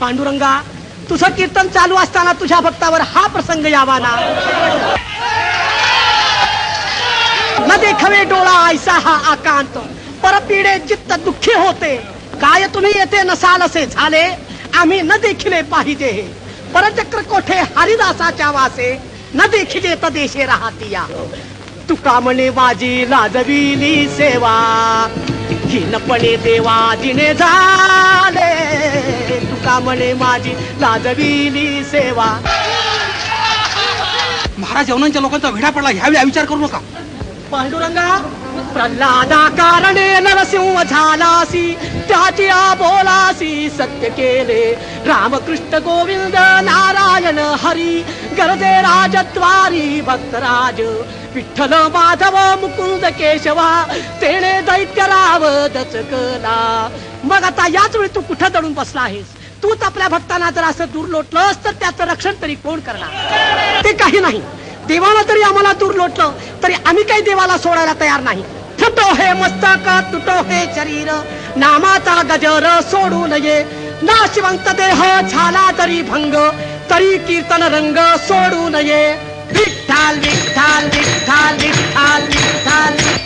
पांडुरंगा, तुझं कीर्तन चालू असताना तुझ्या भक्तावर हा प्रसंग यावा ना. न देखवे डोळा ऐसा हा आकांत, परपीडे चित्त दुःखी होते. काय तुम्ही येथे नसाल असे झाले, आम्ही न देखिले पाहिजे. परचक्र कोठे हरिदासाच्या वासे, न देखिले तदेशे राहतिया. तुका म्हणे माझी लाजविली सेवा, हीनपणे देवा जिने झाले. तुका म्हणे माझी लाजविली सेवा. महाराज यवनांच्या लोकांचा वेढा पडला, ह्यावेळी विचार करू नका. पांडुरंगा, प्रल्हादा कारणे नरसिंह झालासी, त्याची बोलासी सत्य केले. रामकृष्ण गोविंद नारायण हरी, गरजे राजद्वारी भक्तराज. विठ्ठल माधव मुकुंद केशवा, तेणे दैत्यराव दचकला. मग आता याच वेळी तू कुठं दडून बसला आहेस? तूच आपल्या भक्तांना जर असं दूर लोटलंस तर त्याचं रक्षण तरी कोण करणार? ते काही नाही. देवाला तरी आम्हाला दूर लोटलं तरी आम्ही काही देवाला सोडायला तयार नाही. फुटो हे मस्तक, तुटो हे शरीर, नामाचा गजर सोडू नये. नाशिवंत देह झाला तरी भंग, तरी कीर्तन रंग सोडू नये. विठ्ठल विठ्ठल विठ्ठल विठ्ठल विठ्ठल.